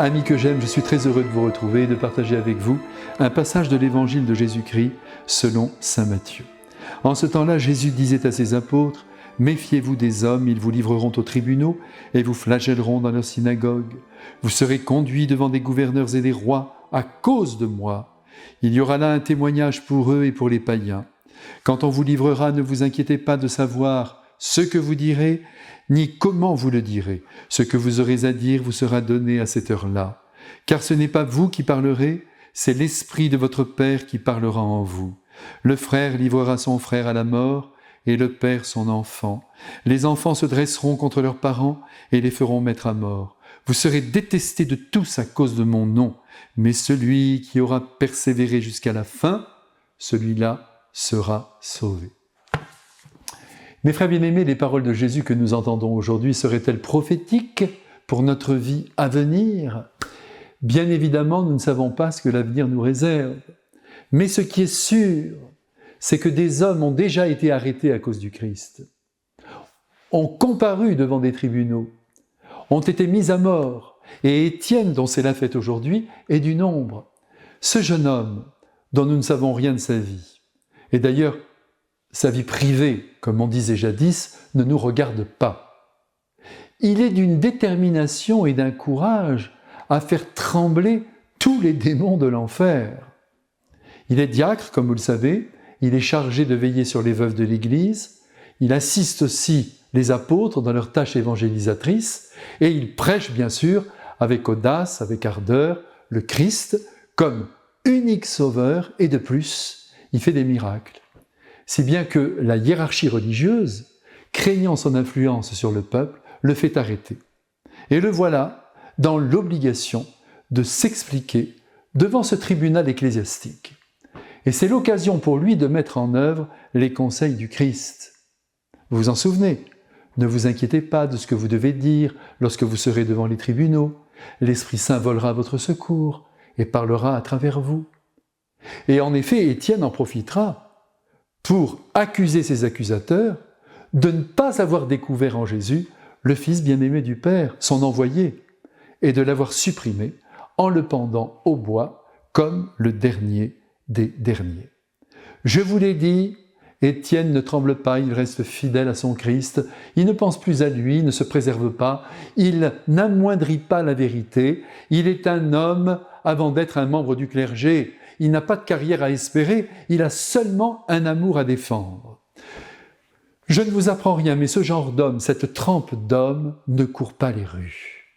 Amis que j'aime, je suis très heureux de vous retrouver et de partager avec vous un passage de l'évangile de Jésus-Christ selon saint Matthieu. En ce temps-là, Jésus disait à ses apôtres : « Méfiez-vous des hommes, ils vous livreront aux tribunaux et vous flagelleront dans leurs synagogues. Vous serez conduits devant des gouverneurs et des rois à cause de moi. Il y aura là un témoignage pour eux et pour les païens. Quand on vous livrera, ne vous inquiétez pas de savoir ce que vous direz, ni comment vous le direz. Ce que vous aurez à dire vous sera donné à cette heure-là. Car ce n'est pas vous qui parlerez, c'est l'Esprit de votre Père qui parlera en vous. Le frère livrera son frère à la mort, et le père son enfant. Les enfants se dresseront contre leurs parents et les feront mettre à mort. Vous serez détestés de tous à cause de mon nom, mais celui qui aura persévéré jusqu'à la fin, celui-là sera sauvé. » Mes frères bien-aimés, les paroles de Jésus que nous entendons aujourd'hui seraient-elles prophétiques pour notre vie à venir ? Bien évidemment, nous ne savons pas ce que l'avenir nous réserve. Mais ce qui est sûr, c'est que des hommes ont déjà été arrêtés à cause du Christ, ont comparu devant des tribunaux, ont été mis à mort. Et Étienne, dont c'est la fête aujourd'hui, est du nombre. Ce jeune homme, dont nous ne savons rien de sa vie, et d'ailleurs, sa vie privée, comme on disait jadis, ne nous regarde pas. Il est d'une détermination et d'un courage à faire trembler tous les démons de l'enfer. Il est diacre, comme vous le savez, il est chargé de veiller sur les veuves de l'Église, il assiste aussi les apôtres dans leurs tâches évangélisatrices, et il prêche bien sûr avec audace, avec ardeur, le Christ comme unique sauveur, et de plus, il fait des miracles. Si bien que la hiérarchie religieuse, craignant son influence sur le peuple, le fait arrêter. Et le voilà dans l'obligation de s'expliquer devant ce tribunal ecclésiastique. Et c'est l'occasion pour lui de mettre en œuvre les conseils du Christ. Vous vous en souvenez ? Ne vous inquiétez pas de ce que vous devez dire lorsque vous serez devant les tribunaux. L'Esprit Saint volera à votre secours et parlera à travers vous. Et en effet, Étienne en profitera pour accuser ses accusateurs de ne pas avoir découvert en Jésus le Fils bien-aimé du Père, son envoyé, et de l'avoir supprimé en le pendant au bois comme le dernier des derniers. Je vous l'ai dit, Étienne ne tremble pas, il reste fidèle à son Christ, il ne pense plus à lui, il ne se préserve pas, il n'amoindrit pas la vérité, il est un homme avant d'être un membre du clergé, il n'a pas de carrière à espérer, il a seulement un amour à défendre. Je ne vous apprends rien, mais ce genre d'homme, cette trempe d'homme, ne court pas les rues.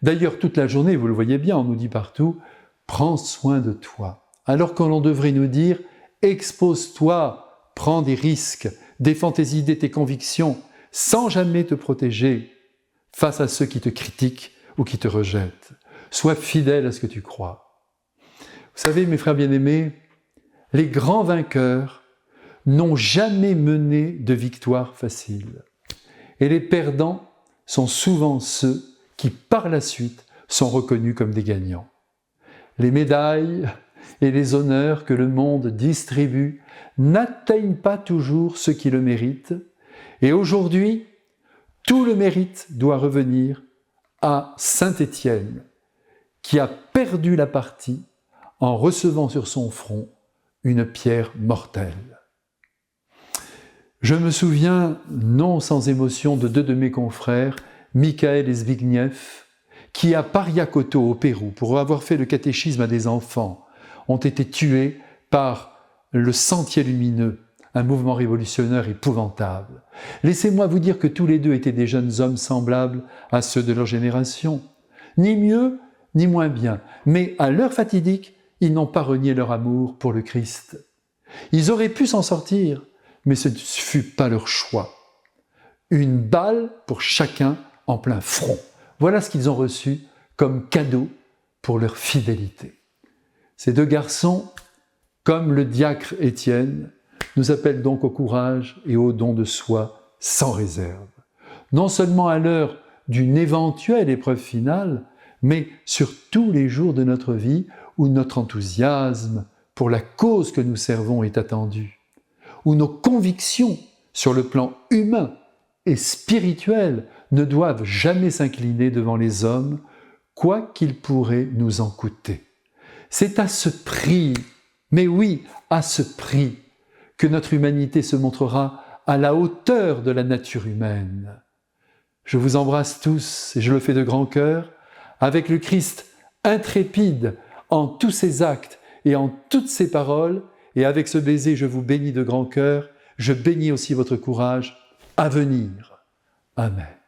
D'ailleurs, toute la journée, vous le voyez bien, on nous dit partout, « Prends soin de toi », alors que l'on devrait nous dire « Expose-toi, prends des risques, défends tes idées, tes convictions, sans jamais te protéger face à ceux qui te critiquent ou qui te rejettent. Sois fidèle à ce que tu crois. » Vous savez, mes frères bien-aimés, les grands vainqueurs n'ont jamais mené de victoire facile. Et les perdants sont souvent ceux qui, par la suite, sont reconnus comme des gagnants. Les médailles et les honneurs que le monde distribue n'atteignent pas toujours ceux qui le méritent. Et aujourd'hui, tout le mérite doit revenir à saint Étienne, qui a perdu la partie en recevant sur son front une pierre mortelle. Je me souviens, non sans émotion, de deux de mes confrères, Michael et Zbigniew, qui à Pariacoto au Pérou, pour avoir fait le catéchisme à des enfants, ont été tués par le Sentier lumineux, un mouvement révolutionnaire épouvantable. Laissez-moi vous dire que tous les deux étaient des jeunes hommes semblables à ceux de leur génération, ni mieux ni moins bien, mais à l'heure fatidique, ils n'ont pas renié leur amour pour le Christ. Ils auraient pu s'en sortir, mais ce ne fut pas leur choix. Une balle pour chacun en plein front. Voilà ce qu'ils ont reçu comme cadeau pour leur fidélité. Ces deux garçons, comme le diacre Étienne, nous appellent donc au courage et au don de soi sans réserve. Non seulement à l'heure d'une éventuelle épreuve finale, mais sur tous les jours de notre vie où notre enthousiasme pour la cause que nous servons est attendu, où nos convictions sur le plan humain et spirituel ne doivent jamais s'incliner devant les hommes quoi qu'il pourrait nous en coûter. C'est à ce prix, mais oui, à ce prix, que notre humanité se montrera à la hauteur de la nature humaine. Je vous embrasse tous, et je le fais de grand cœur, avec le Christ intrépide en tous ses actes et en toutes ses paroles, et avec ce baiser, je vous bénis de grand cœur, je bénis aussi votre courage à venir. Amen.